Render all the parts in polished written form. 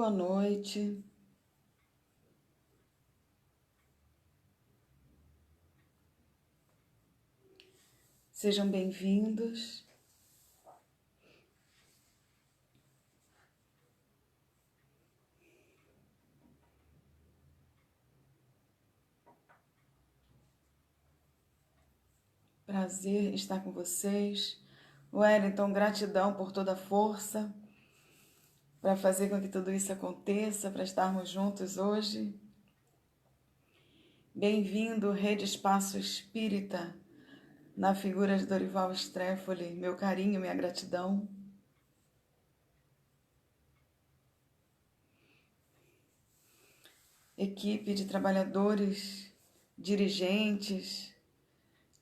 Boa noite. Sejam bem-vindos. Prazer estar com vocês. Wellington, gratidão por toda a força para fazer com que tudo isso aconteça, para estarmos juntos hoje. Bem-vindo, Rede Espaço Espírita, na figura de Dorival Stréfoli. Meu carinho, minha gratidão. Equipe de trabalhadores, dirigentes,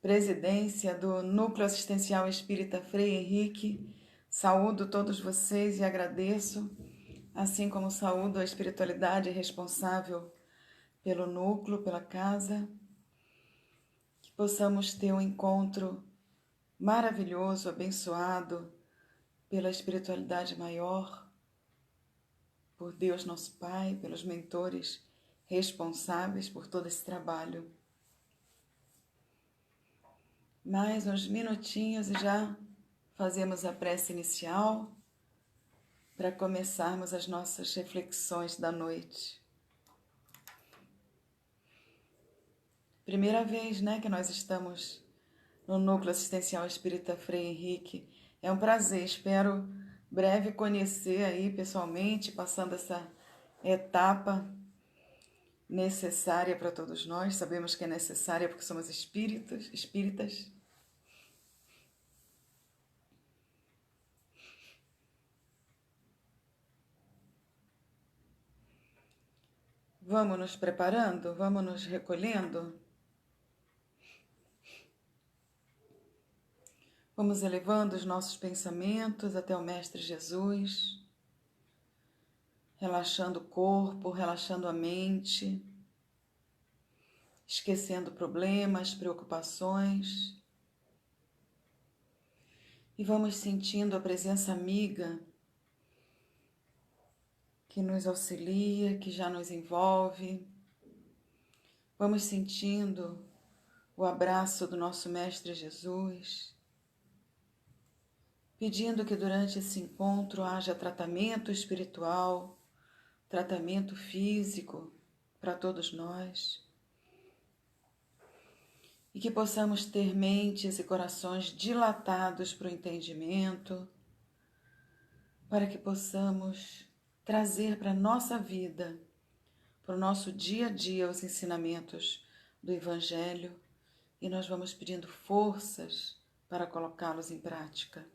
presidência do Núcleo Assistencial Espírita Frei Henrique, saúdo todos vocês e agradeço, assim como saúdo a espiritualidade responsável pelo núcleo, pela casa, que possamos ter um encontro maravilhoso, abençoado pela espiritualidade maior, por Deus nosso Pai, pelos mentores responsáveis por todo esse trabalho. Mais uns minutinhos e já fazemos a prece inicial para começarmos as nossas reflexões da noite. Primeira vez, que nós estamos no Núcleo Assistencial Espírita Frei Henrique. É um prazer, espero breve conhecer aí pessoalmente, passando essa etapa necessária para todos nós. Sabemos que é necessária porque somos espíritas. Vamos nos preparando, vamos nos recolhendo. Vamos elevando os nossos pensamentos até o Mestre Jesus, relaxando o corpo, relaxando a mente, esquecendo problemas, preocupações. E vamos sentindo a presença amiga que nos auxilia, que já nos envolve. Vamos sentindo o abraço do nosso Mestre Jesus, pedindo que durante esse encontro haja tratamento espiritual, tratamento físico para todos nós, e que possamos ter mentes e corações dilatados para o entendimento, para que possamos trazer para a nossa vida, para o nosso dia a dia, os ensinamentos do Evangelho, e nós vamos pedindo forças para colocá-los em prática.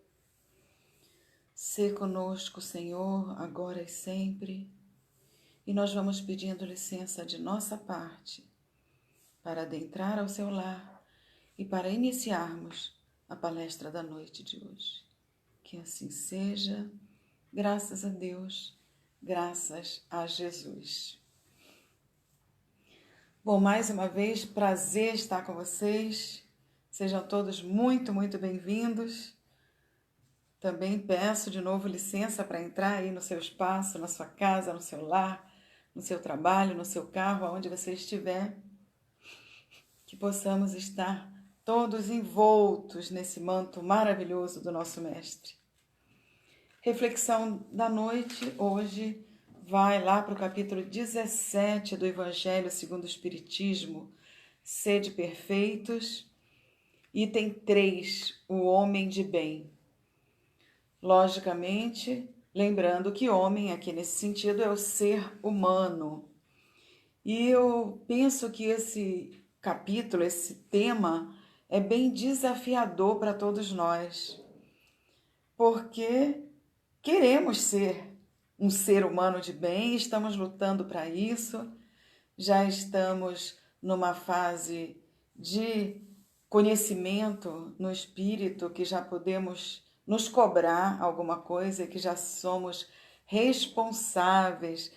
Sê conosco, Senhor, agora e sempre, e nós vamos pedindo licença de nossa parte para adentrar ao seu lar e para iniciarmos a palestra da noite de hoje. Que assim seja, graças a Deus, graças a Jesus. Bom, mais uma vez, prazer estar com vocês. Sejam todos muito, muito bem-vindos. Também peço de novo licença para entrar aí no seu espaço, na sua casa, no seu lar, no seu trabalho, no seu carro, aonde você estiver, que possamos estar todos envoltos nesse manto maravilhoso do nosso Mestre. Reflexão da noite hoje vai lá para o capítulo 17 do Evangelho segundo o Espiritismo, Sede Perfeitos, item 3, o homem de bem. Logicamente, lembrando que homem, aqui nesse sentido, é o ser humano. E eu penso que esse capítulo, esse tema, é bem desafiador para todos nós, porque queremos ser um ser humano de bem, estamos lutando para isso, já estamos numa fase de conhecimento no espírito, que já podemos nos cobrar alguma coisa, que já somos responsáveis,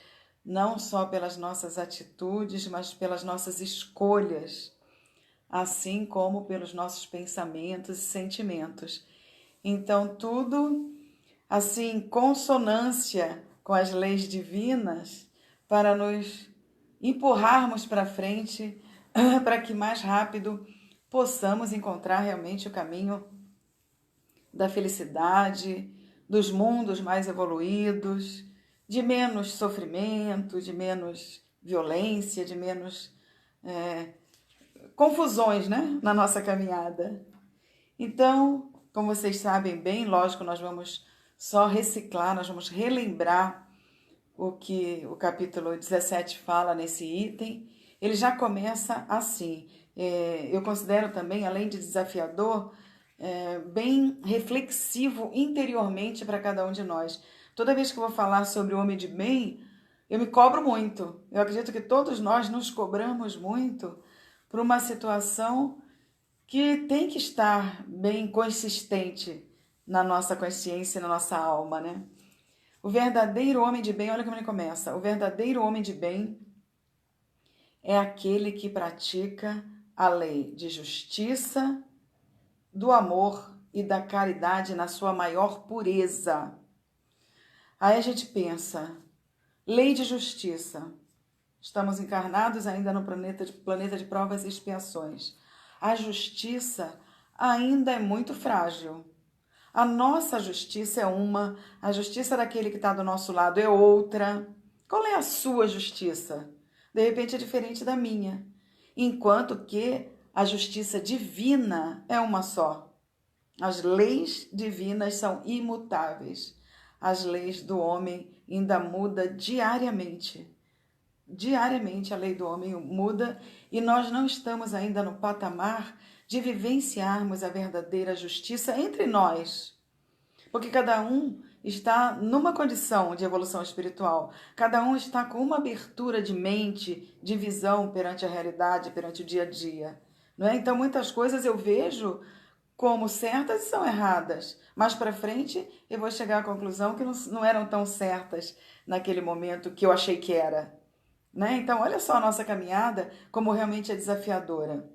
não só pelas nossas atitudes, mas pelas nossas escolhas, assim como pelos nossos pensamentos e sentimentos. Então, tudo assim, em consonância com as leis divinas para nos empurrarmos para frente, para que mais rápido possamos encontrar realmente o caminho da felicidade, dos mundos mais evoluídos, de menos sofrimento, de menos violência, de menos confusões, né, na nossa caminhada. Então, como vocês sabem bem, lógico, nós vamos só reciclar, nós vamos relembrar o que o capítulo 17 fala nesse item. Ele já começa assim. Eu considero também, além de desafiador, bem reflexivo interiormente para cada um de nós. Toda vez que eu vou falar sobre o homem de bem, eu me cobro muito. Eu acredito que todos nós nos cobramos muito por uma situação que tem que estar bem consistente na nossa consciência e na nossa alma, né? O verdadeiro homem de bem, olha como ele começa. O verdadeiro homem de bem é aquele que pratica a lei de justiça, do amor e da caridade na sua maior pureza. Aí a gente pensa, lei de justiça. Estamos encarnados ainda no planeta de provas e expiações. A justiça ainda é muito frágil. A nossa justiça é uma, a justiça daquele que está do nosso lado é outra. Qual é a sua justiça? De repente é diferente da minha. Enquanto que a justiça divina é uma só. As leis divinas são imutáveis. As leis do homem ainda mudam diariamente. Diariamente a lei do homem muda e nós não estamos ainda no patamar de vivenciarmos a verdadeira justiça entre nós. Porque cada um está numa condição de evolução espiritual. Cada um está com uma abertura de mente, de visão perante a realidade, perante o dia a dia. Não é? Então muitas coisas eu vejo como certas e são erradas. Mais para frente eu vou chegar à conclusão que não eram tão certas naquele momento que eu achei que era. Né? Então, olha só a nossa caminhada, como realmente é desafiadora.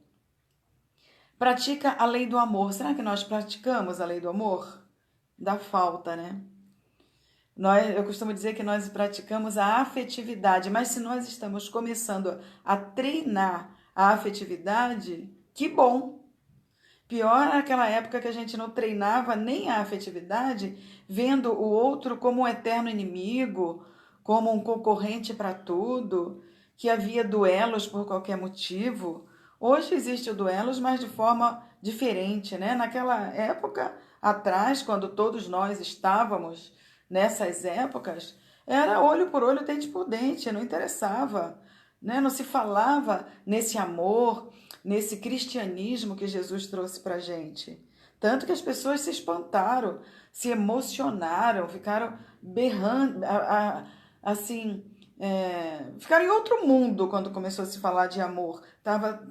Pratica a lei do amor. Será que nós praticamos a lei do amor? Dá falta, né? Eu costumo dizer que nós praticamos a afetividade, mas se nós estamos começando a treinar a afetividade, que bom! Pior é aquela época que a gente não treinava nem a afetividade, vendo o outro como um eterno inimigo, como um concorrente para tudo, que havia duelos por qualquer motivo. Hoje existe o duelos, mas de forma diferente, né? Naquela época atrás, quando todos nós estávamos nessas épocas, era olho por olho, dente por dente, não interessava, né? Não se falava nesse amor, nesse cristianismo que Jesus trouxe para a gente. Tanto que as pessoas se espantaram, se emocionaram, ficaram berrando, assim, ficaram em outro mundo quando começou a se falar de amor.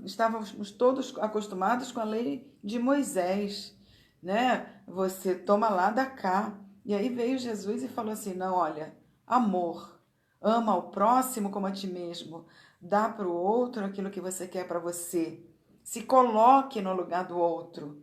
Estávamos todos acostumados com a lei de Moisés, né? Você toma lá, dá cá. E aí veio Jesus e falou assim, não, olha, amor, ama o próximo como a ti mesmo, dá para o outro aquilo que você quer para você, se coloque no lugar do outro.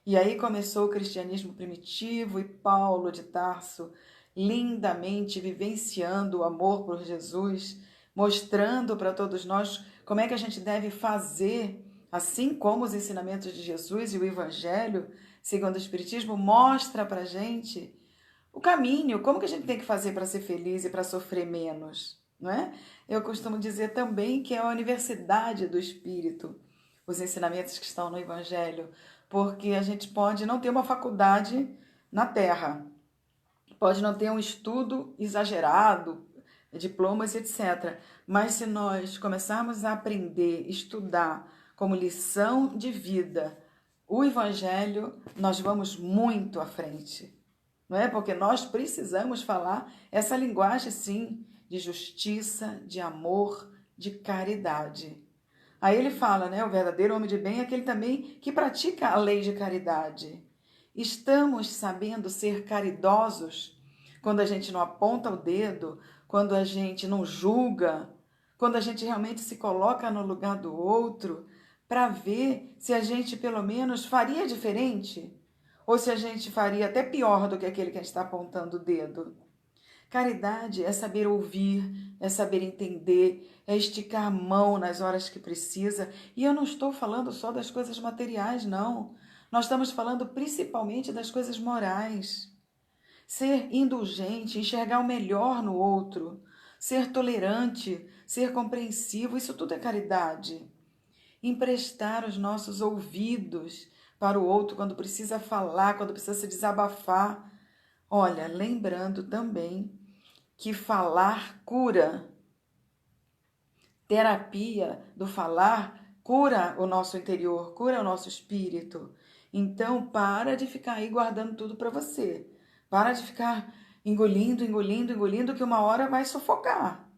E aí começou o cristianismo primitivo e Paulo de Tarso lindamente vivenciando o amor por Jesus, mostrando para todos nós como é que a gente deve fazer, assim como os ensinamentos de Jesus e o Evangelho, segundo o Espiritismo, mostra para a gente o caminho, como que a gente tem que fazer para ser feliz e para sofrer menos, não é? Eu costumo dizer também que é a universidade do Espírito, os ensinamentos que estão no Evangelho, porque a gente pode não ter uma faculdade na Terra, pode não ter um estudo exagerado, diplomas, etc. Mas se nós começarmos a aprender, estudar como lição de vida o Evangelho, nós vamos muito à frente. Não é? Porque nós precisamos falar essa linguagem, sim, de justiça, de amor, de caridade. Aí ele fala, né, o verdadeiro homem de bem é aquele também que pratica a lei de caridade. Estamos sabendo ser caridosos quando a gente não aponta o dedo, quando a gente não julga, quando a gente realmente se coloca no lugar do outro para ver se a gente pelo menos faria diferente ou se a gente faria até pior do que aquele que a gente está apontando o dedo. Caridade é saber ouvir, é saber entender, é esticar a mão nas horas que precisa. E eu não estou falando só das coisas materiais, não. Nós estamos falando principalmente das coisas morais. Ser indulgente, enxergar o melhor no outro, ser tolerante, ser compreensivo, isso tudo é caridade. Emprestar os nossos ouvidos para o outro quando precisa falar, quando precisa se desabafar. Olha, lembrando também que falar cura. Terapia do falar cura o nosso interior, cura o nosso espírito. Então, para de ficar aí guardando tudo para você. Para de ficar engolindo, engolindo, engolindo, que uma hora vai sufocar.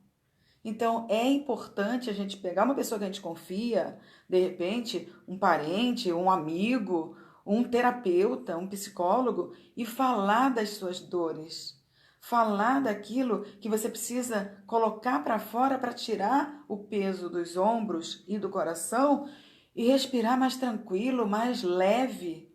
Então, é importante a gente pegar uma pessoa que a gente confia, de repente, um parente, um amigo, um terapeuta, um psicólogo, e falar das suas dores. Falar daquilo que você precisa colocar para fora para tirar o peso dos ombros e do coração e respirar mais tranquilo, mais leve.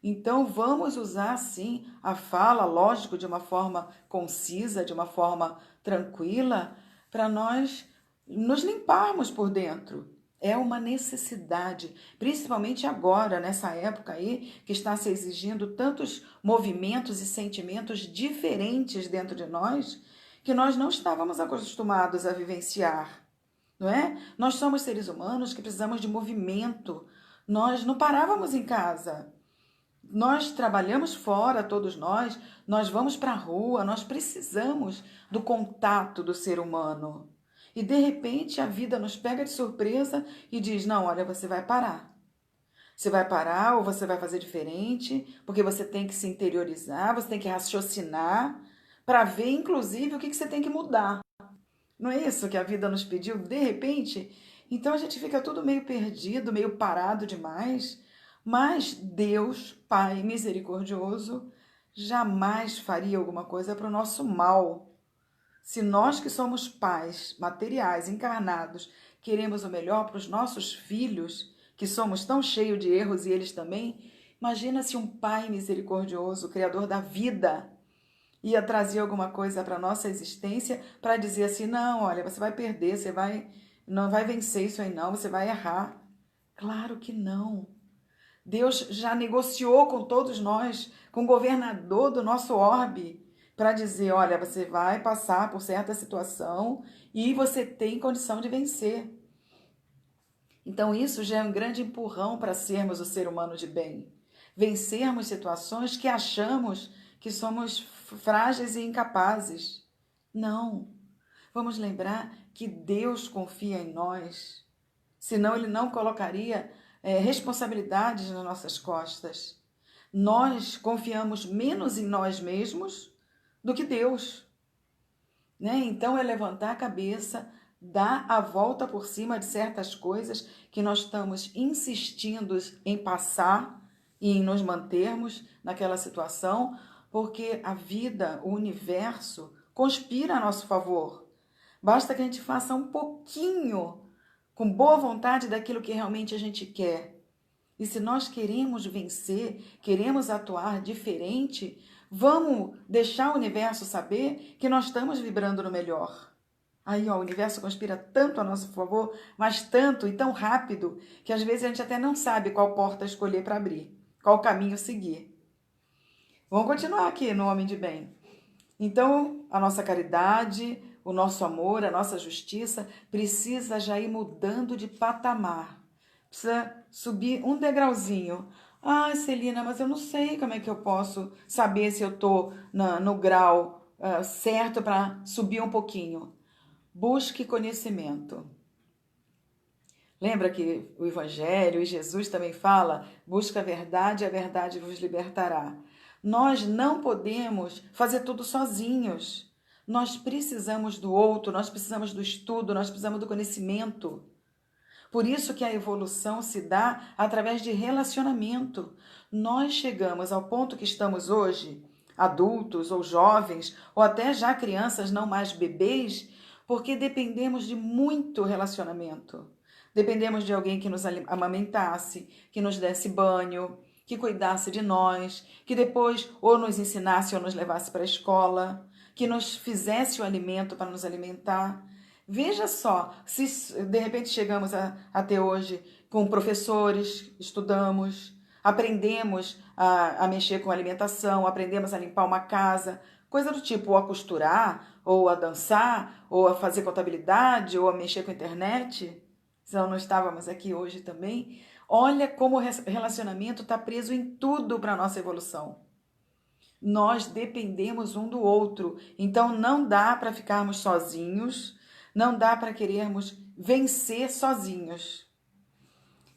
Então, vamos usar, sim, a fala, lógico, de uma forma concisa, de uma forma tranquila, para nós nos limparmos por dentro. É uma necessidade, principalmente agora, nessa época aí, que está se exigindo tantos movimentos e sentimentos diferentes dentro de nós, que nós não estávamos acostumados a vivenciar, não é? Nós somos seres humanos que precisamos de movimento. Nós não parávamos em casa. Nós trabalhamos fora, todos nós vamos para a rua, nós precisamos do contato do ser humano. E de repente a vida nos pega de surpresa e diz: não, olha, você vai parar. Você vai parar ou você vai fazer diferente, porque você tem que se interiorizar, você tem que raciocinar para ver, inclusive, o que você tem que mudar. Não é isso que a vida nos pediu de repente? Então a gente fica tudo meio perdido, meio parado demais. Mas Deus, Pai misericordioso, jamais faria alguma coisa para o nosso mal. Se nós que somos pais materiais, encarnados, queremos o melhor para os nossos filhos, que somos tão cheios de erros e eles também, imagina se um Pai misericordioso, Criador da vida, ia trazer alguma coisa para a nossa existência para dizer assim: não, olha, você vai perder, não vai vencer isso aí não, você vai errar. Claro que não. Deus já negociou com todos nós, com o governador do nosso orbe, para dizer: olha, você vai passar por certa situação e você tem condição de vencer. Então, isso já é um grande empurrão para sermos o ser humano de bem. Vencermos situações que achamos que somos frágeis e incapazes. Não. Vamos lembrar que Deus confia em nós. Senão, Ele não colocaria responsabilidades nas nossas costas. Nós confiamos menos em nós mesmos do que Deus, né? Então é levantar a cabeça, dar a volta por cima de certas coisas que nós estamos insistindo em passar e em nos mantermos naquela situação, porque a vida, o universo, conspira a nosso favor. Basta que a gente faça um pouquinho com boa vontade daquilo que realmente a gente quer. E se nós queremos vencer, queremos atuar diferente, vamos deixar o universo saber que nós estamos vibrando no melhor. Aí, ó, o universo conspira tanto a nosso favor, mas tanto e tão rápido, que às vezes a gente até não sabe qual porta escolher para abrir, qual caminho seguir. Vamos continuar aqui no Homem de Bem. Então, a nossa caridade, o nosso amor, a nossa justiça precisa já ir mudando de patamar. Precisa subir um degrauzinho. Ah, Celina, mas eu não sei como é que eu posso saber se eu estou no grau certo para subir um pouquinho. Busque conhecimento. Lembra que o Evangelho e Jesus também fala: busca a verdade vos libertará. Nós não podemos fazer tudo sozinhos. Nós precisamos do outro, nós precisamos do estudo, nós precisamos do conhecimento. Por isso que a evolução se dá através de relacionamento. Nós chegamos ao ponto que estamos hoje, adultos ou jovens, ou até já crianças, não mais bebês, porque dependemos de muito relacionamento. Dependemos de alguém que nos amamentasse, que nos desse banho, que cuidasse de nós, que depois ou nos ensinasse ou nos levasse para a escola, que nos fizesse o alimento para nos alimentar. Veja só, se de repente chegamos até hoje com professores, estudamos, aprendemos a mexer com alimentação, aprendemos a limpar uma casa, coisa do tipo, ou a costurar, ou a dançar, ou a fazer contabilidade, ou a mexer com a internet, senão não estávamos aqui hoje também. Olha como o relacionamento está preso em tudo para a nossa evolução. Nós dependemos um do outro, então não dá para ficarmos sozinhos, não dá para querermos vencer sozinhos.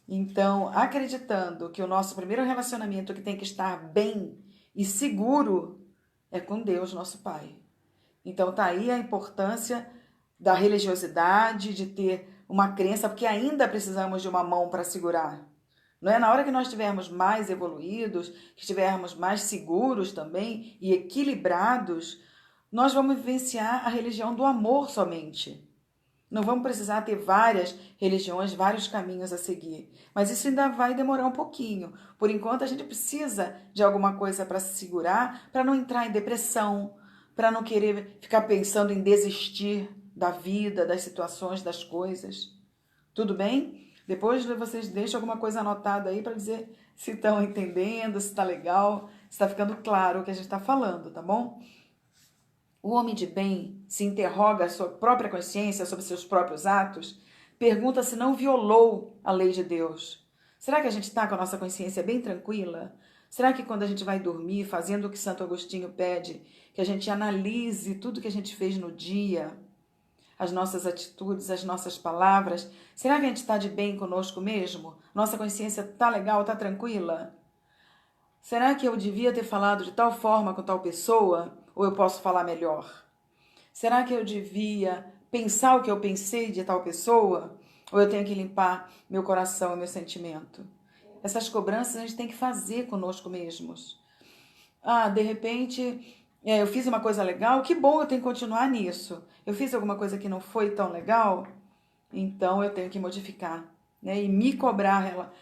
Então, acreditando que o nosso primeiro relacionamento que tem que estar bem e seguro é com Deus, nosso Pai. Então, tá aí a importância da religiosidade, de ter uma crença, porque ainda precisamos de uma mão para segurar. Não é? Na hora que nós estivermos mais evoluídos, que estivermos mais seguros também e equilibrados, nós vamos vivenciar a religião do amor somente. Não vamos precisar ter várias religiões, vários caminhos a seguir. Mas isso ainda vai demorar um pouquinho. Por enquanto, a gente precisa de alguma coisa para se segurar, para não entrar em depressão, para não querer ficar pensando em desistir da vida, das situações, das coisas. Tudo bem? Depois vocês deixam alguma coisa anotada aí para dizer se estão entendendo, se está legal, se está ficando claro o que a gente está falando, tá bom? O homem de bem se interroga a sua própria consciência sobre seus próprios atos, pergunta se não violou a lei de Deus. Será que a gente está com a nossa consciência bem tranquila? Será que quando a gente vai dormir, fazendo o que Santo Agostinho pede, que a gente analise tudo que a gente fez no dia, as nossas atitudes, as nossas palavras, será que a gente está de bem conosco mesmo? Nossa consciência está legal, está tranquila? Será que eu devia ter falado de tal forma com tal pessoa? Ou eu posso falar melhor? Será que eu devia pensar o que eu pensei de tal pessoa? Ou eu tenho que limpar meu coração e meu sentimento? Essas cobranças a gente tem que fazer conosco mesmos. De repente, eu fiz uma coisa legal, que bom, eu tenho que continuar nisso. Eu fiz alguma coisa que não foi tão legal, então eu tenho que modificar, né? E me cobrar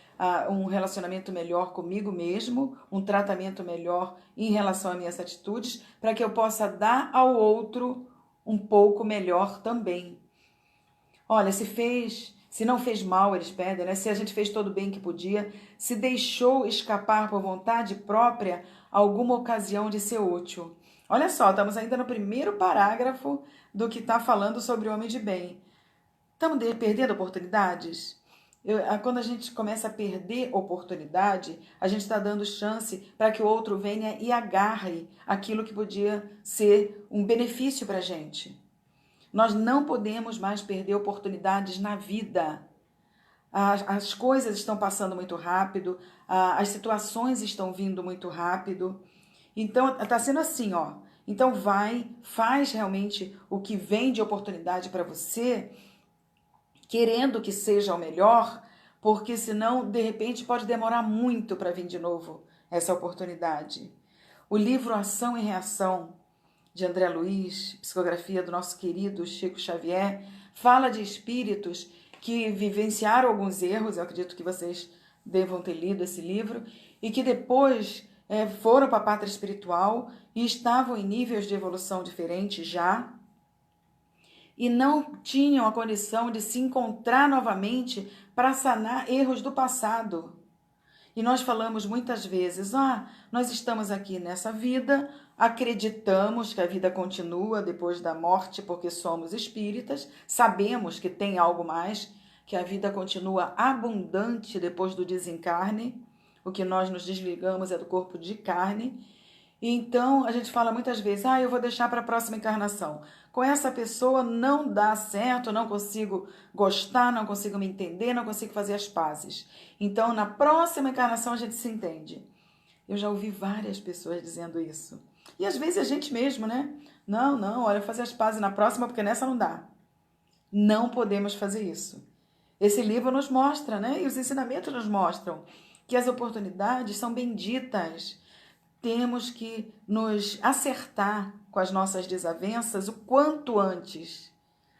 um relacionamento melhor comigo mesmo, um tratamento melhor em relação às minhas atitudes, para que eu possa dar ao outro um pouco melhor também. Olha, se não fez mal, eles pedem, né? Se a gente fez todo o bem que podia, se deixou escapar por vontade própria alguma ocasião de ser útil. Olha só, estamos ainda no primeiro parágrafo do que está falando sobre o homem de bem. Estamos perdendo oportunidades? Quando a gente começa a perder oportunidade, a gente está dando chance para que o outro venha e agarre aquilo que podia ser um benefício para a gente. Nós não podemos mais perder oportunidades na vida. As coisas estão passando muito rápido, as situações estão vindo muito rápido. Então, está sendo assim, ó. Então, faz realmente o que vem de oportunidade para você, querendo que seja o melhor, porque senão, de repente, pode demorar muito para vir de novo essa oportunidade. O livro Ação e Reação, de André Luiz, psicografia do nosso querido Chico Xavier, fala de espíritos que vivenciaram alguns erros, eu acredito que vocês devam ter lido esse livro, e que depois foram para a pátria espiritual e estavam em níveis de evolução diferentes já, e não tinham a condição de se encontrar novamente para sanar erros do passado. E nós falamos muitas vezes, nós estamos aqui nessa vida, acreditamos que a vida continua depois da morte porque somos espíritas, sabemos que tem algo mais, que a vida continua abundante depois do desencarne, o que nós nos desligamos é do corpo de carne. E então a gente fala muitas vezes, eu vou deixar para a próxima encarnação. Com essa pessoa não dá certo, não consigo gostar, não consigo me entender, não consigo fazer as pazes. Então, na próxima encarnação a gente se entende. Eu já ouvi várias pessoas dizendo isso. E às vezes a gente mesmo, né? Não, olha, fazer as pazes na próxima, porque nessa não dá. Não podemos fazer isso. Esse livro nos mostra, né? E os ensinamentos nos mostram que as oportunidades são benditas. Temos que nos acertar com as nossas desavenças o quanto antes.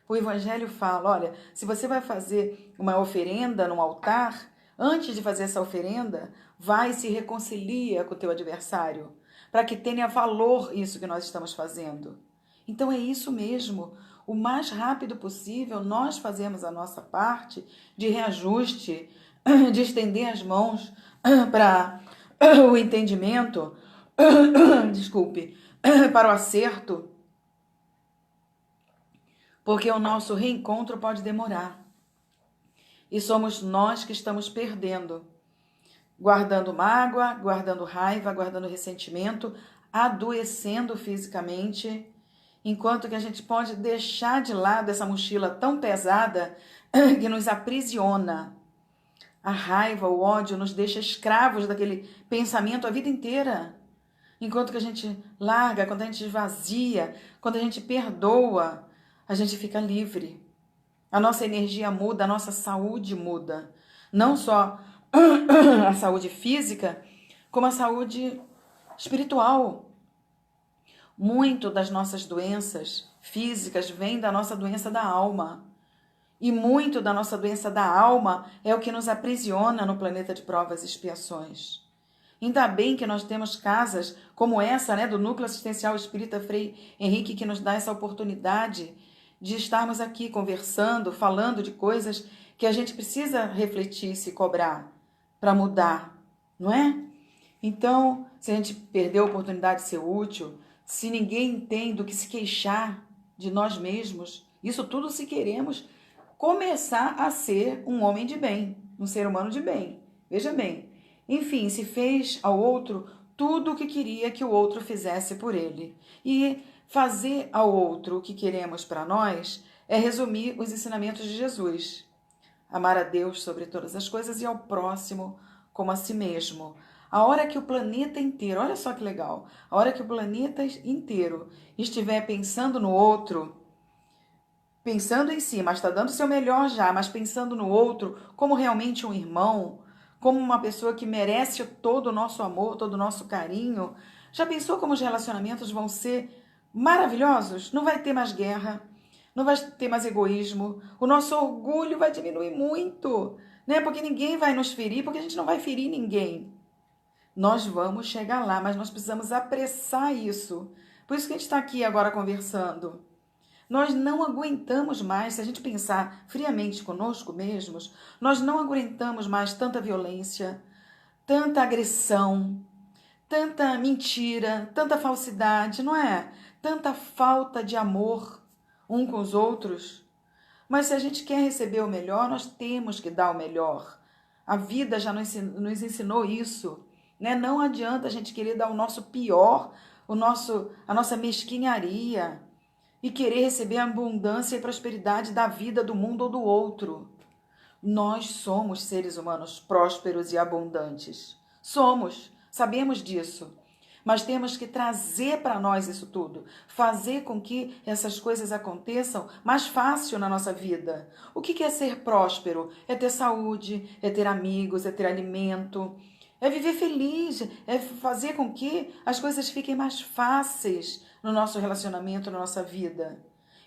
O Evangelho fala, olha, se você vai fazer uma oferenda num altar, antes de fazer essa oferenda, vai e se reconcilia com o teu adversário, para que tenha valor isso que nós estamos fazendo. Então é isso mesmo. O mais rápido possível, nós fazemos a nossa parte de reajuste, de estender as mãos para o entendimento, desculpe, para o acerto, porque o nosso reencontro pode demorar. E somos nós que estamos perdendo, guardando mágoa, guardando raiva, guardando ressentimento, adoecendo fisicamente, enquanto que a gente pode deixar de lado essa mochila tão pesada que nos aprisiona. A raiva, o ódio nos deixa escravos daquele pensamento a vida inteira. Enquanto que a gente larga, quando a gente esvazia, quando a gente perdoa, a gente fica livre. A nossa energia muda, a nossa saúde muda. Não só a saúde física, como a saúde espiritual. Muito das nossas doenças físicas vem da nossa doença da alma. E muito da nossa doença da alma é o que nos aprisiona no planeta de provas e expiações. Ainda bem que nós temos casas como essa, né, do Núcleo Assistencial Espírita Frei Henrique, que nos dá essa oportunidade de estarmos aqui conversando, falando de coisas que a gente precisa refletir e se cobrar para mudar, não é? Então, se a gente perdeu a oportunidade de ser útil, se ninguém tem do que se queixar de nós mesmos, isso tudo se queremos começar a ser um homem de bem, um ser humano de bem. Veja bem, enfim, se fez ao outro tudo o que queria que o outro fizesse por ele. E fazer ao outro o que queremos para nós é resumir os ensinamentos de Jesus. Amar a Deus sobre todas as coisas e ao próximo como a si mesmo. A hora que o planeta inteiro, olha só que legal, a hora que o planeta inteiro estiver pensando no outro, pensando em si, mas está dando o seu melhor já, mas pensando no outro como realmente um irmão, como uma pessoa que merece todo o nosso amor, todo o nosso carinho. Já pensou como os relacionamentos vão ser maravilhosos? Não vai ter mais guerra, não vai ter mais egoísmo, o nosso orgulho vai diminuir muito, né? Porque ninguém vai nos ferir, porque a gente não vai ferir ninguém. Nós vamos chegar lá, mas nós precisamos apressar isso. Por isso que a gente está aqui agora conversando. Nós não aguentamos mais, se a gente pensar friamente conosco mesmos, nós não aguentamos mais tanta violência, tanta agressão, tanta mentira, tanta falsidade, não é? Tanta falta de amor um com os outros. Mas se a gente quer receber o melhor, nós temos que dar o melhor. A vida já nos ensinou isso, né? Não adianta a gente querer dar o nosso pior, a nossa mesquinharia e querer receber a abundância e prosperidade da vida, do mundo ou do outro. Nós somos seres humanos prósperos e abundantes. Somos, sabemos disso. Mas temos que trazer para nós isso tudo, fazer com que essas coisas aconteçam mais fácil na nossa vida. O que é ser próspero? É ter saúde, é ter amigos, é ter alimento, é viver feliz, é fazer com que as coisas fiquem mais fáceis no nosso relacionamento, na nossa vida.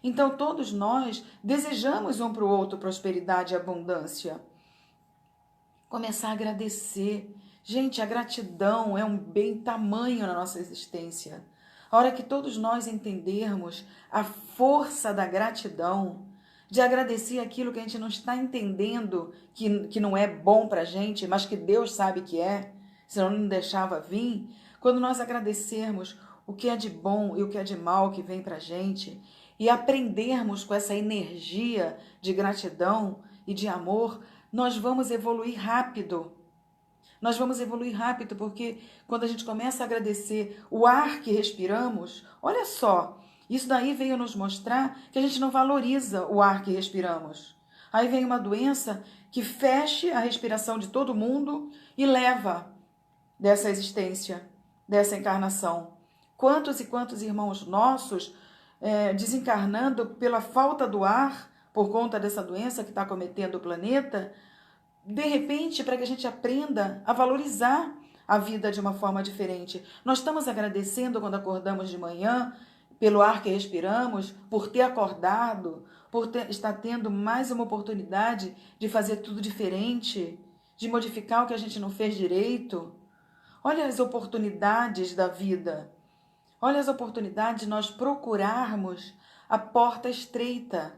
Então, todos nós desejamos um para o outro prosperidade e abundância. Começar a agradecer. Gente, a gratidão é um bem tamanho na nossa existência. A hora que todos nós entendermos a força da gratidão, de agradecer aquilo que a gente não está entendendo, que não é bom para a gente, mas que Deus sabe que é, senão não deixava vir. Quando nós agradecermos o que é de bom e o que é de mal que vem para a gente, e aprendermos com essa energia de gratidão e de amor, nós vamos evoluir rápido. Nós vamos evoluir rápido porque quando a gente começa a agradecer o ar que respiramos, olha só, isso daí veio nos mostrar que a gente não valoriza o ar que respiramos. Aí vem uma doença que feche a respiração de todo mundo e leva dessa existência, dessa encarnação. Quantos e quantos irmãos nossos desencarnando pela falta do ar, por conta dessa doença que está acometendo o planeta, de repente, para que a gente aprenda a valorizar a vida de uma forma diferente. Nós estamos agradecendo quando acordamos de manhã, pelo ar que respiramos, por ter acordado, estar tendo mais uma oportunidade de fazer tudo diferente, de modificar o que a gente não fez direito. Olha as oportunidades da vida. Olha as oportunidades de nós procurarmos a porta estreita.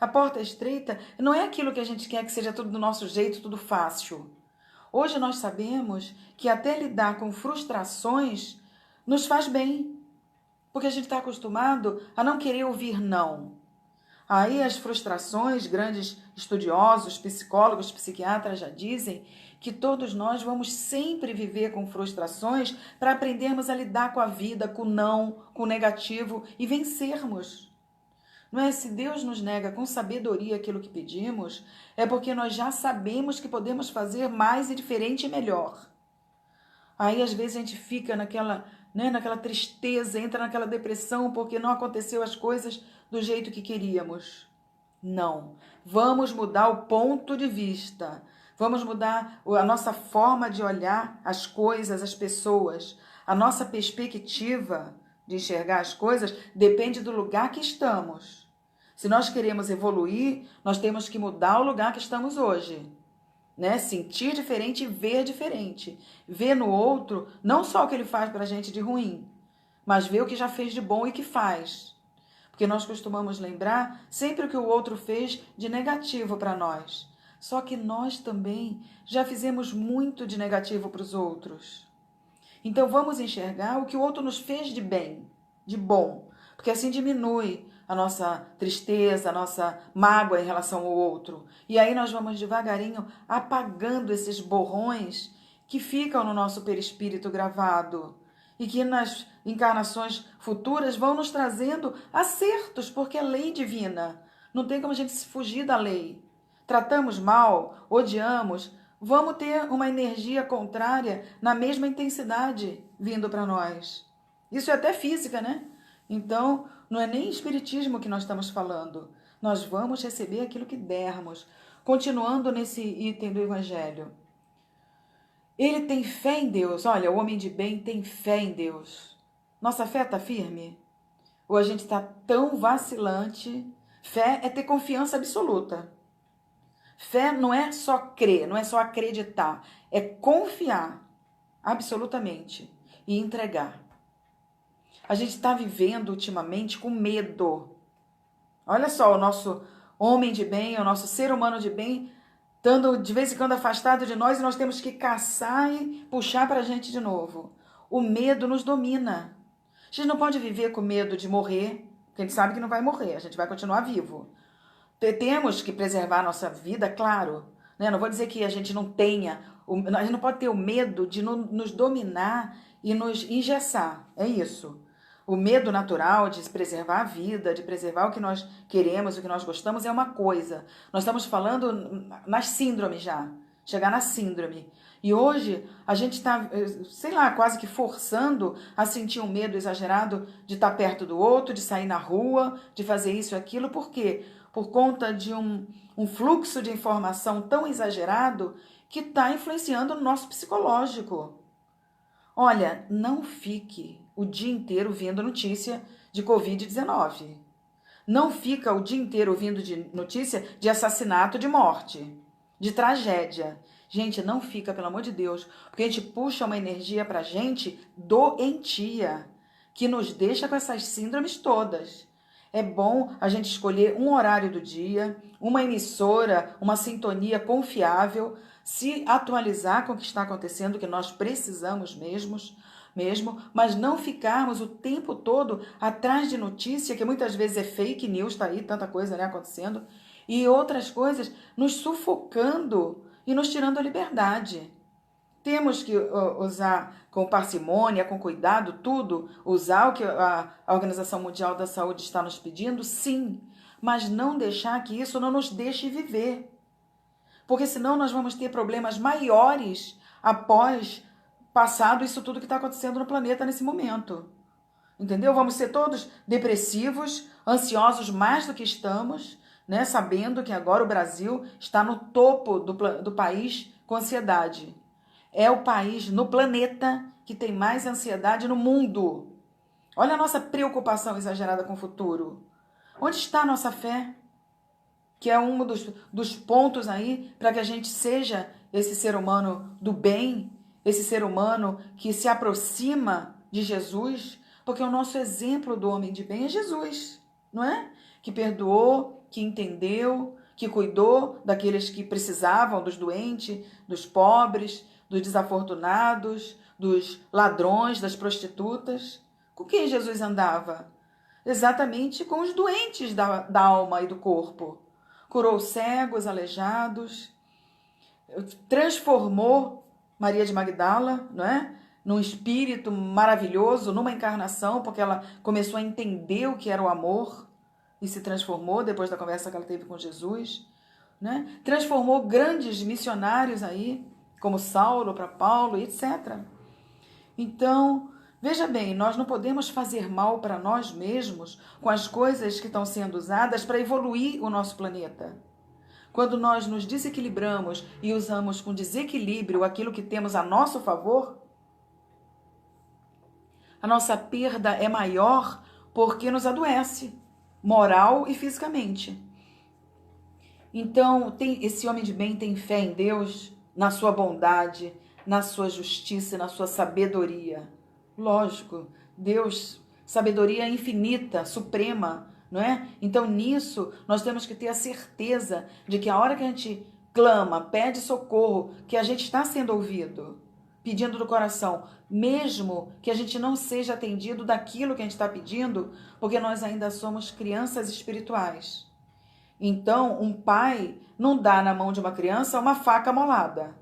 A porta estreita não é aquilo que a gente quer que seja tudo do nosso jeito, tudo fácil. Hoje nós sabemos que até lidar com frustrações nos faz bem, porque a gente está acostumado a não querer ouvir não. Aí as frustrações, grandes estudiosos, psicólogos, psiquiatras já dizem que todos nós vamos sempre viver com frustrações para aprendermos a lidar com a vida, com o não, com o negativo e vencermos. Não é? Se Deus nos nega com sabedoria aquilo que pedimos, é porque nós já sabemos que podemos fazer mais e diferente e melhor. Aí às vezes a gente fica naquela tristeza, entra naquela depressão porque não aconteceu as coisas do jeito que queríamos. Não. Vamos mudar o ponto de vista. Vamos mudar a nossa forma de olhar as coisas, as pessoas. A nossa perspectiva de enxergar as coisas depende do lugar que estamos. Se nós queremos evoluir, nós temos que mudar o lugar que estamos hoje. Né? Sentir diferente e ver diferente. Ver no outro não só o que ele faz para a gente de ruim, mas ver o que já fez de bom e que faz. Porque nós costumamos lembrar sempre o que o outro fez de negativo para nós. Só que nós também já fizemos muito de negativo para os outros. Então vamos enxergar o que o outro nos fez de bem, de bom. Porque assim diminui a nossa tristeza, a nossa mágoa em relação ao outro. E aí nós vamos devagarinho apagando esses borrões que ficam no nosso perispírito gravado e que nas encarnações futuras vão nos trazendo acertos, porque é lei divina. Não tem como a gente se fugir da lei. Tratamos mal, odiamos, vamos ter uma energia contrária na mesma intensidade vindo para nós. Isso é até física, né? Então, não é nem espiritismo que nós estamos falando. Nós vamos receber aquilo que dermos. Continuando nesse item do Evangelho. Ele tem fé em Deus. Olha, o homem de bem tem fé em Deus. Nossa fé está firme? Ou a gente está tão vacilante? Fé é ter confiança absoluta. Fé não é só crer, não é só acreditar. É confiar absolutamente e entregar. A gente está vivendo ultimamente com medo. Olha só, o nosso homem de bem, o nosso ser humano de bem, estando de vez em quando afastado de nós e nós temos que caçar e puxar para a gente de novo. O medo nos domina. A gente não pode viver com medo de morrer, porque a gente sabe que não vai morrer, a gente vai continuar vivo. Temos que preservar a nossa vida, claro. Né? Não vou dizer que a gente não tenha, a gente não pode ter o medo de nos dominar e nos engessar. É isso. O medo natural de preservar a vida, de preservar o que nós queremos, o que nós gostamos, é uma coisa. Nós estamos falando nas síndromes já, chegar na síndrome. E hoje a gente está, sei lá, quase que forçando a sentir um medo exagerado de estar perto do outro, de sair na rua, de fazer isso e aquilo. Por quê? Por conta de um fluxo de informação tão exagerado que está influenciando no nosso psicológico. Olha, não fique o dia inteiro vendo notícia de Covid-19. Não fica o dia inteiro ouvindo de notícia de assassinato, de morte, de tragédia. Gente, não fica, pelo amor de Deus, porque a gente puxa uma energia pra gente doentia, que nos deixa com essas síndromes todas. É bom a gente escolher um horário do dia, uma emissora, uma sintonia confiável, se atualizar com o que está acontecendo, que nós precisamos mesmo, mas não ficarmos o tempo todo atrás de notícia, que muitas vezes é fake news, tá aí, tanta coisa, né, acontecendo, e outras coisas nos sufocando e nos tirando a liberdade. Temos que usar com parcimônia, com cuidado, tudo, usar o que a Organização Mundial da Saúde está nos pedindo, sim, mas não deixar que isso não nos deixe viver. Porque senão nós vamos ter problemas maiores após passado isso tudo que está acontecendo no planeta nesse momento. Entendeu? Vamos ser todos depressivos, ansiosos mais do que estamos, né? Sabendo que agora o Brasil está no topo do país com ansiedade. É o país no planeta que tem mais ansiedade no mundo. Olha a nossa preocupação exagerada com o futuro. Onde está a nossa fé? Que é um dos pontos aí para que a gente seja esse ser humano do bem, esse ser humano que se aproxima de Jesus, Porque o nosso exemplo do homem de bem é Jesus, não é? Que perdoou, que entendeu, que cuidou daqueles que precisavam, dos doentes, dos pobres, dos desafortunados, dos ladrões, das prostitutas. Com quem Jesus andava? Exatamente com os doentes da alma e do corpo. Curou cegos, aleijados, transformou Maria de Magdala, não é? Num espírito maravilhoso, numa encarnação, porque ela começou a entender o que era o amor e se transformou depois da conversa que ela teve com Jesus, né? Transformou grandes missionários aí, como Saulo para Paulo, etc. Então, veja bem, nós não podemos fazer mal para nós mesmos com as coisas que estão sendo usadas para evoluir o nosso planeta. Quando nós nos desequilibramos e usamos com desequilíbrio aquilo que temos a nosso favor, a nossa perda é maior porque nos adoece, moral e fisicamente. Então, esse homem de bem tem fé em Deus, na sua bondade, na sua justiça e na sua sabedoria. Lógico, Deus, sabedoria infinita, suprema, não é? Então, nisso, nós temos que ter a certeza de que a hora que a gente clama, pede socorro, que a gente está sendo ouvido, pedindo do coração, mesmo que a gente não seja atendido daquilo que a gente está pedindo, porque nós ainda somos crianças espirituais. Então, um pai não dá na mão de uma criança uma faca molada.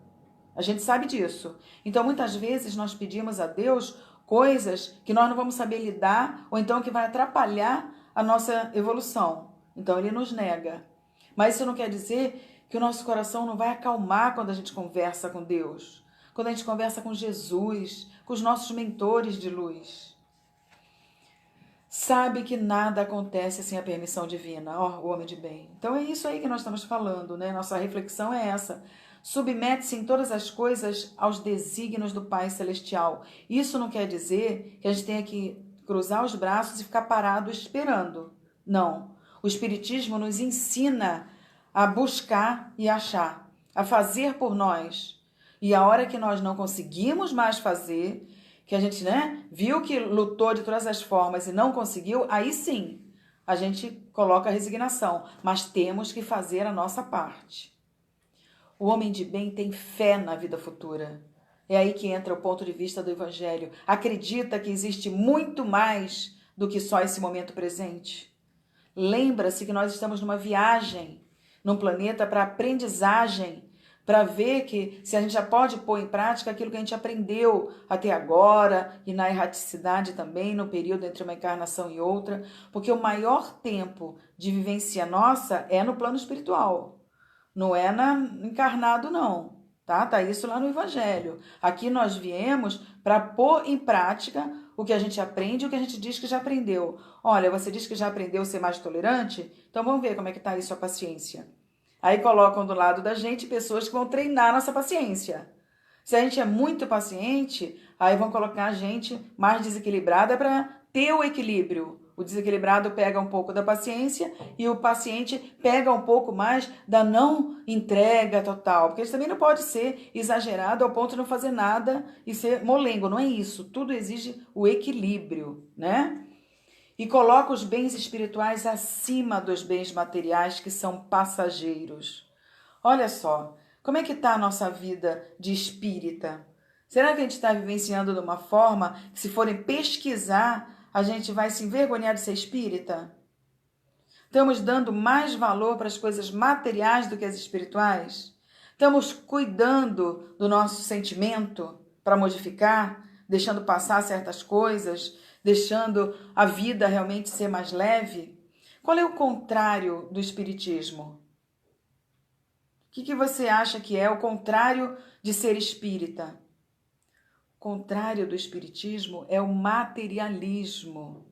A gente sabe disso. Então, muitas vezes nós pedimos a Deus coisas que nós não vamos saber lidar ou então que vai atrapalhar a nossa evolução. Então, ele nos nega. Mas isso não quer dizer que o nosso coração não vai acalmar quando a gente conversa com Deus, quando a gente conversa com Jesus, com os nossos mentores de luz. Sabe que nada acontece sem a permissão divina, ó, o homem de bem. Então é isso aí que nós estamos falando, né? Nossa reflexão é essa. Submete-se em todas as coisas aos desígnios do Pai Celestial. Isso não quer dizer que a gente tenha que cruzar os braços e ficar parado esperando. Não. O Espiritismo nos ensina a buscar e achar, a fazer por nós. E a hora que nós não conseguimos mais fazer, que a gente, né, viu que lutou de todas as formas e não conseguiu, aí sim a gente coloca a resignação. Mas temos que fazer a nossa parte. O homem de bem tem fé na vida futura. É aí que entra o ponto de vista do Evangelho. Acredita que existe muito mais do que só esse momento presente. Lembra-se que nós estamos numa viagem, num planeta para aprendizagem, para ver que se a gente já pode pôr em prática aquilo que a gente aprendeu até agora e na erraticidade também, no período entre uma encarnação e outra, porque o maior tempo de vivência nossa é no plano espiritual. Não é encarnado, não. Tá isso lá no Evangelho. Aqui nós viemos para pôr em prática o que a gente aprende e o que a gente diz que já aprendeu. Olha, você diz que já aprendeu a ser mais tolerante? Então vamos ver como é que está aí sua paciência. Aí colocam do lado da gente pessoas que vão treinar nossa paciência. Se a gente é muito paciente, aí vão colocar a gente mais desequilibrada para ter o equilíbrio. O desequilibrado pega um pouco da paciência e o paciente pega um pouco mais da não entrega total. Porque isso também não pode ser exagerado ao ponto de não fazer nada e ser molengo. Não é isso. Tudo exige o equilíbrio, né? E coloca os bens espirituais acima dos bens materiais que são passageiros. Olha só, como é que está a nossa vida de espírita? Será que a gente está vivenciando de uma forma que, se forem pesquisar, a gente vai se envergonhar de ser espírita? Estamos dando mais valor para as coisas materiais do que as espirituais? Estamos cuidando do nosso sentimento para modificar, deixando passar certas coisas, deixando a vida realmente ser mais leve? Qual é o contrário do espiritismo? O que você acha que é o contrário de ser espírita? O contrário do espiritismo é o materialismo.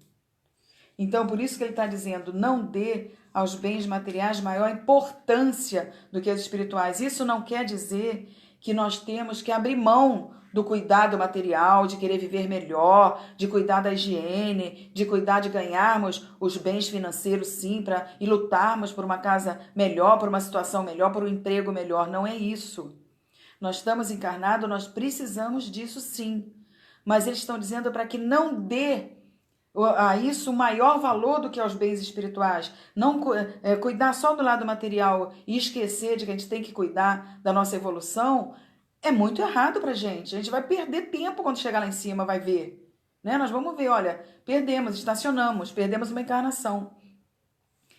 Então, por isso que ele está dizendo, não dê aos bens materiais maior importância do que aos espirituais. Isso não quer dizer que nós temos que abrir mão do cuidado material, de querer viver melhor, de cuidar da higiene, de cuidar de ganharmos os bens financeiros, sim, e lutarmos por uma casa melhor, por uma situação melhor, por um emprego melhor. Não é isso. Nós estamos encarnados, nós precisamos disso, sim. Mas eles estão dizendo para que não dê a isso o maior valor do que aos bens espirituais. Não cuidar só do lado material e esquecer de que a gente tem que cuidar da nossa evolução é muito errado pra gente. A gente vai perder tempo quando chegar lá em cima, vai ver. Né? Nós vamos ver, olha, perdemos, estacionamos, perdemos uma encarnação.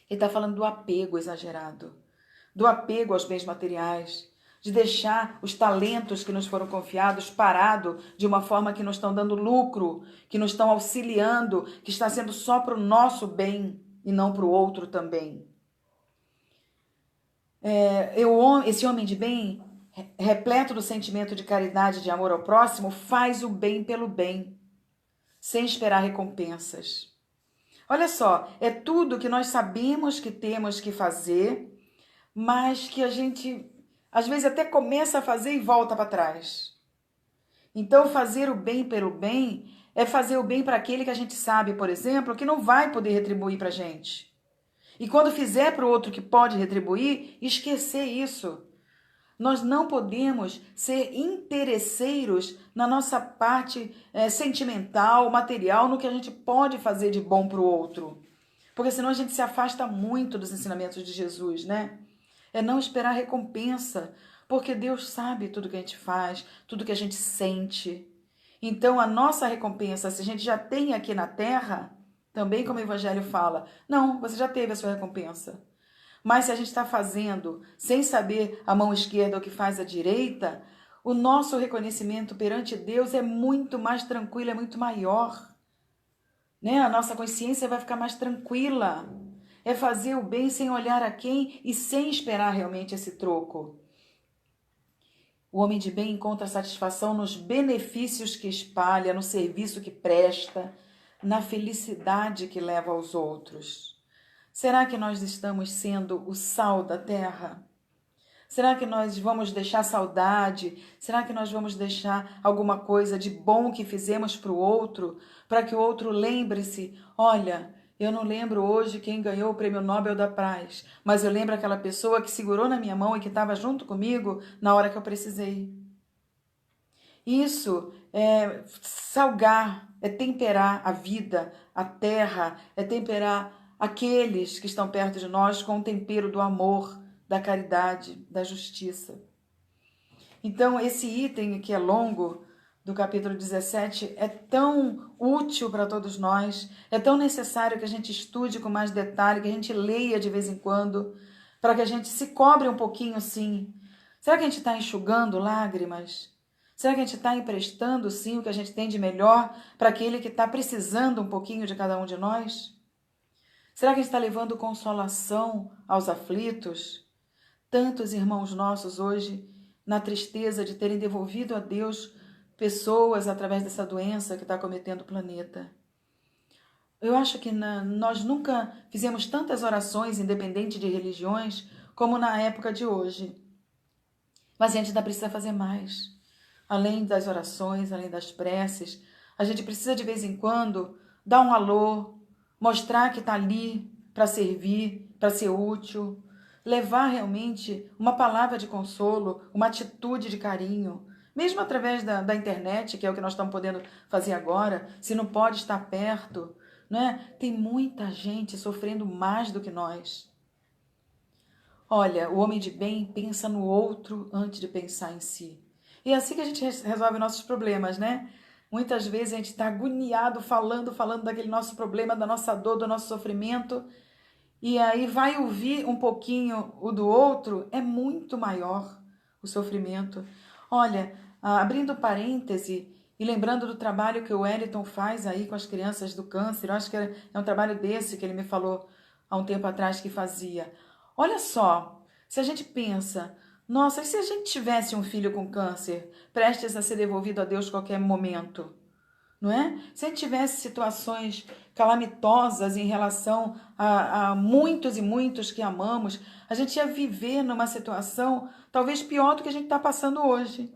Ele está falando do apego exagerado, do apego aos bens materiais, de deixar os talentos que nos foram confiados parado de uma forma que não estão dando lucro, que não estão auxiliando, que está sendo só para o nosso bem e não para o outro também. Esse homem de bem, repleto do sentimento de caridade e de amor ao próximo, faz o bem pelo bem, sem esperar recompensas. Olha só, é tudo que nós sabemos que temos que fazer, mas que a gente às vezes até começa a fazer e volta para trás. Então, fazer o bem pelo bem é fazer o bem para aquele que a gente sabe, por exemplo, que não vai poder retribuir para a gente. E quando fizer para o outro que pode retribuir, esquecer isso. Nós não podemos ser interesseiros na nossa parte sentimental, material, no que a gente pode fazer de bom para o outro. Porque senão a gente se afasta muito dos ensinamentos de Jesus, né? É não esperar recompensa, porque Deus sabe tudo que a gente faz, tudo que a gente sente. Então, a nossa recompensa, se a gente já tem aqui na terra, também como o Evangelho fala, não, você já teve a sua recompensa. Mas se a gente está fazendo sem saber a mão esquerda o que faz a direita, o nosso reconhecimento perante Deus é muito mais tranquilo, é muito maior. Né? A nossa consciência vai ficar mais tranquila. É fazer o bem sem olhar a quem e sem esperar realmente esse troco. O homem de bem encontra satisfação nos benefícios que espalha, no serviço que presta, na felicidade que leva aos outros. Será que nós estamos sendo o sal da terra? Será que nós vamos deixar saudade? Será que nós vamos deixar alguma coisa de bom que fizemos para o outro, para que o outro lembre-se? Olha, eu não lembro hoje quem ganhou o Prêmio Nobel da Paz, mas eu lembro aquela pessoa que segurou na minha mão e que estava junto comigo na hora que eu precisei. Isso é salgar, é temperar a vida, a terra, é temperar aqueles que estão perto de nós com o tempero do amor, da caridade, da justiça. Então, esse item que é longo, do capítulo 17, é tão útil para todos nós, é tão necessário que a gente estude com mais detalhe, que a gente leia de vez em quando, para que a gente se cobre um pouquinho, sim. Será que a gente está enxugando lágrimas? Será que a gente está emprestando, sim, o que a gente tem de melhor para aquele que está precisando um pouquinho de cada um de nós? Será que a gente está levando consolação aos aflitos? Tantos irmãos nossos hoje, na tristeza de terem devolvido a Deus pessoas através dessa doença que está cometendo o planeta. Eu acho que nós nunca fizemos tantas orações, independente de religiões, como na época de hoje. Mas a gente ainda precisa fazer mais. Além das orações, além das preces, a gente precisa de vez em quando dar um alô, mostrar que está ali para servir, para ser útil, levar realmente uma palavra de consolo, uma atitude de carinho, mesmo através da internet, que é o que nós estamos podendo fazer agora, se não pode estar perto, né? Tem muita gente sofrendo mais do que nós. Olha, o homem de bem pensa no outro antes de pensar em si. E é assim que a gente resolve nossos problemas, né? Muitas vezes a gente está agoniado falando daquele nosso problema, da nossa dor, do nosso sofrimento, e aí vai ouvir um pouquinho o do outro, é muito maior o sofrimento. Olha, abrindo parêntese e lembrando do trabalho que o Wellington faz aí com as crianças do câncer, eu acho que é um trabalho desse que ele me falou há um tempo atrás que fazia. Olha só, se a gente pensa, nossa, e se a gente tivesse um filho com câncer, prestes a ser devolvido a Deus a qualquer momento? Não é? Se a gente tivesse situações calamitosas em relação a muitos e muitos que amamos, a gente ia viver numa situação talvez pior do que a gente está passando hoje.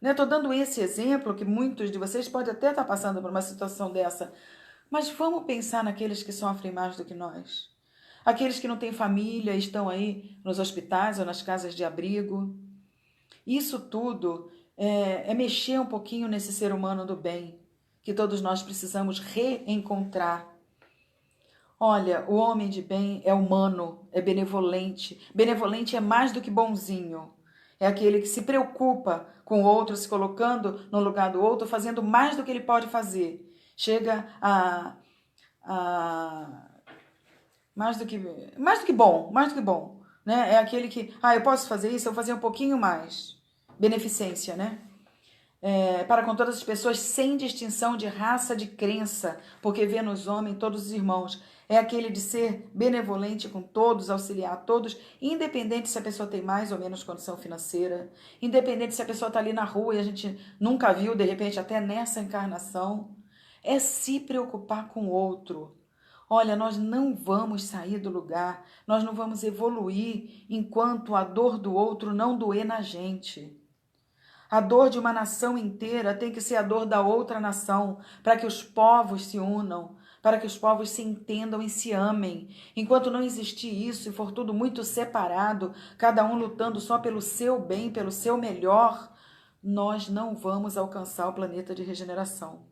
Estou dando esse exemplo, que muitos de vocês podem até estar passando por uma situação dessa, mas vamos pensar naqueles que sofrem mais do que nós. Aqueles que não têm família, estão aí nos hospitais ou nas casas de abrigo. Isso tudo é mexer um pouquinho nesse ser humano do bem, que todos nós precisamos reencontrar. Olha, o homem de bem é humano, é benevolente. Benevolente é mais do que bonzinho. É aquele que se preocupa com o outro, se colocando no lugar do outro, fazendo mais do que ele pode fazer. Chega a mais do que bom, né? É aquele que, eu posso fazer isso, eu vou fazer um pouquinho mais. Beneficência, né? Para com todas as pessoas, sem distinção de raça, de crença, porque vê nos homens todos os irmãos. É aquele de ser benevolente com todos, auxiliar todos, independente se a pessoa tem mais ou menos condição financeira, independente se a pessoa está ali na rua e a gente nunca viu, de repente, até nessa encarnação. É se preocupar com o outro. Olha, nós não vamos sair do lugar, nós não vamos evoluir enquanto a dor do outro não doer na gente. A dor de uma nação inteira tem que ser a dor da outra nação, para que os povos se unam, para que os povos se entendam e se amem. Enquanto não existir isso e for tudo muito separado, cada um lutando só pelo seu bem, pelo seu melhor, nós não vamos alcançar o planeta de regeneração.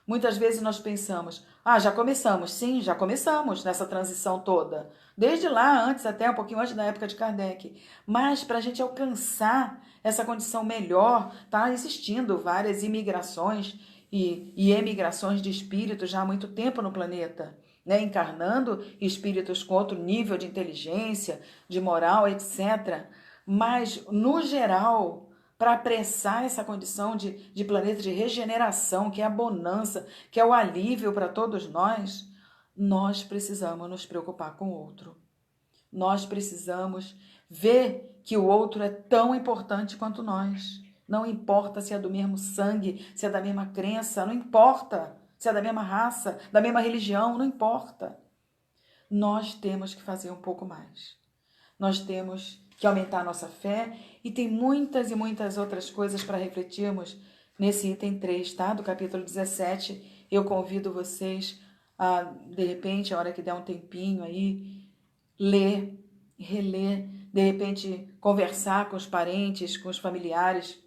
Muitas vezes nós pensamos, já começamos. Sim, já começamos nessa transição toda. Desde lá, antes, até um pouquinho antes da época de Kardec. Mas para a gente alcançar essa condição melhor, está existindo várias imigrações e emigrações de espíritos já há muito tempo no planeta, né? Encarnando espíritos com outro nível de inteligência, de moral, etc. Mas, no geral, para apressar essa condição de planeta de regeneração, que é a bonança, que é o alívio para todos nós precisamos nos preocupar com o outro. Nós precisamos ver que o outro é tão importante quanto nós. Não importa se é do mesmo sangue, se é da mesma crença, não importa se é da mesma raça, da mesma religião, não importa. Nós temos que fazer um pouco mais. Nós temos que aumentar a nossa fé e tem muitas e muitas outras coisas para refletirmos nesse item 3, tá? Do capítulo 17. Eu convido vocês a, de repente, a hora que der um tempinho aí, ler, reler, de repente conversar com os parentes, com os familiares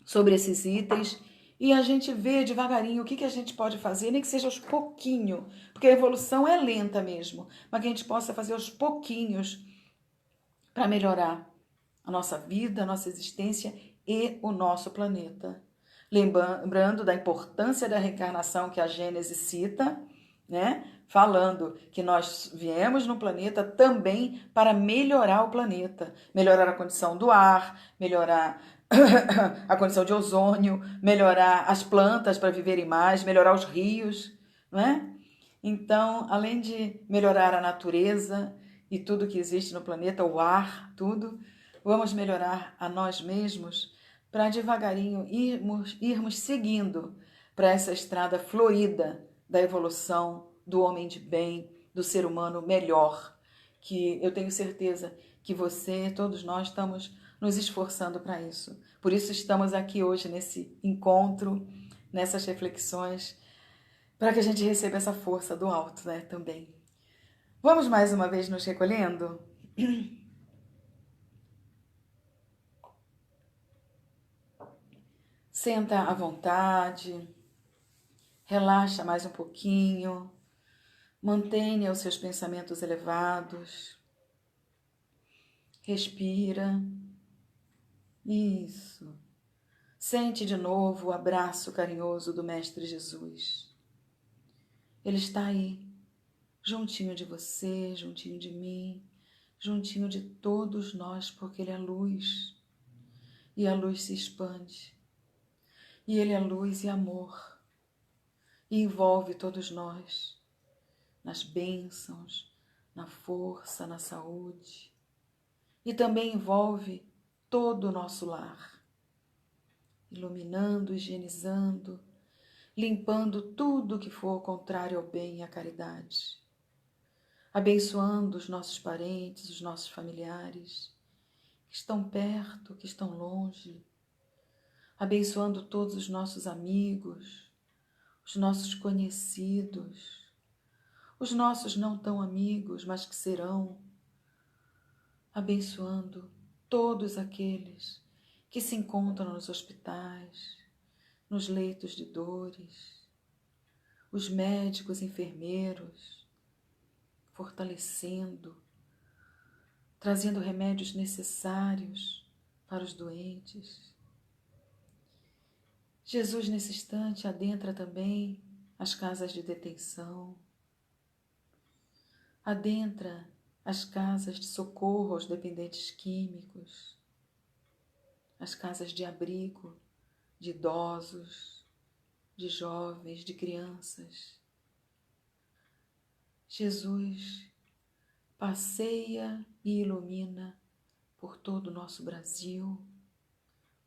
sobre esses itens e a gente vê devagarinho o que a gente pode fazer, nem que seja aos pouquinhos, porque a evolução é lenta mesmo, mas que a gente possa fazer aos pouquinhos para melhorar a nossa vida, a nossa existência e o nosso planeta. Lembrando da importância da reencarnação que a Gênese cita, né? Falando que nós viemos no planeta também para melhorar o planeta, melhorar a condição do ar, melhorar a condição de ozônio, melhorar as plantas para viverem mais, melhorar os rios, né? Então, além de melhorar a natureza e tudo que existe no planeta, o ar, tudo, vamos melhorar a nós mesmos para devagarinho irmos seguindo para essa estrada florida da evolução do homem de bem, do ser humano melhor, que eu tenho certeza que você, todos nós, estamos nos esforçando para isso. Por isso estamos aqui hoje nesse encontro, nessas reflexões, para que a gente receba essa força do alto, né, também. Vamos mais uma vez nos recolhendo? Senta à vontade, relaxa mais um pouquinho, mantenha os seus pensamentos elevados, respira. Isso. Sente de novo o abraço carinhoso do Mestre Jesus. Ele está aí, juntinho de você, juntinho de mim, juntinho de todos nós, porque Ele é luz. E a luz se expande. E Ele é luz e amor. E envolve todos nós nas bênçãos, na força, na saúde. E também envolve todo o nosso lar, iluminando, higienizando, limpando tudo que for contrário ao bem e à caridade, abençoando os nossos parentes, os nossos familiares, que estão perto, que estão longe, abençoando todos os nossos amigos, os nossos conhecidos, os nossos não tão amigos, mas que serão, abençoando todos aqueles que se encontram nos hospitais, nos leitos de dores, os médicos, enfermeiros, fortalecendo, trazendo remédios necessários para os doentes. Jesus, nesse instante, adentra também as casas de detenção, adentra as casas de socorro aos dependentes químicos, as casas de abrigo de idosos, de jovens, de crianças. Jesus passeia e ilumina por todo o nosso Brasil,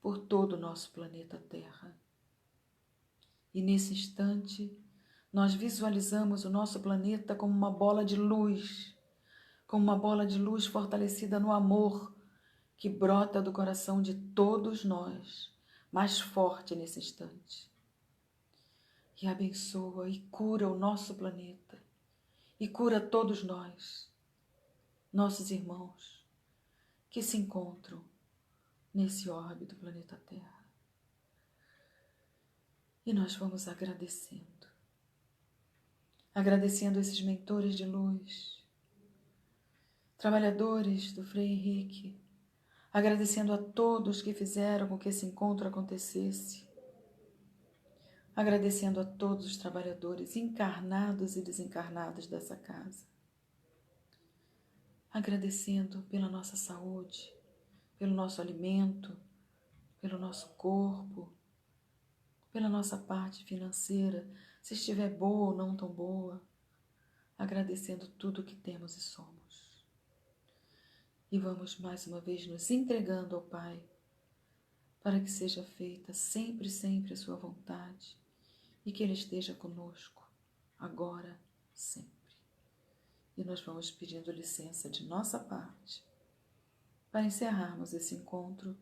por todo o nosso planeta Terra. E nesse instante, nós visualizamos o nosso planeta como uma bola de luz, fortalecida no amor que brota do coração de todos nós, mais forte nesse instante. E abençoa e cura o nosso planeta, e cura todos nós, nossos irmãos, que se encontram nesse orbe do planeta Terra. E nós vamos agradecendo esses mentores de luz, trabalhadores do Frei Henrique, agradecendo a todos que fizeram com que esse encontro acontecesse, agradecendo a todos os trabalhadores encarnados e desencarnados dessa casa, agradecendo pela nossa saúde, pelo nosso alimento, pelo nosso corpo, pela nossa parte financeira, se estiver boa ou não tão boa, agradecendo tudo o que temos e somos. E vamos mais uma vez nos entregando ao Pai, para que seja feita sempre, sempre a sua vontade e que Ele esteja conosco, agora, sempre. E nós vamos pedindo licença de nossa parte para encerrarmos esse encontro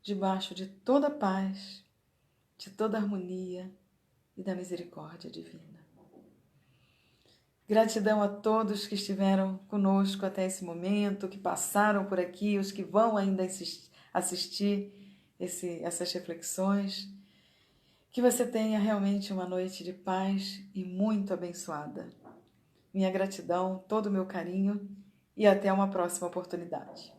debaixo de toda a paz, de toda a harmonia e da misericórdia divina. Gratidão a todos que estiveram conosco até esse momento, que passaram por aqui, os que vão ainda assistir essas reflexões. Que você tenha realmente uma noite de paz e muito abençoada. Minha gratidão, todo o meu carinho e até uma próxima oportunidade.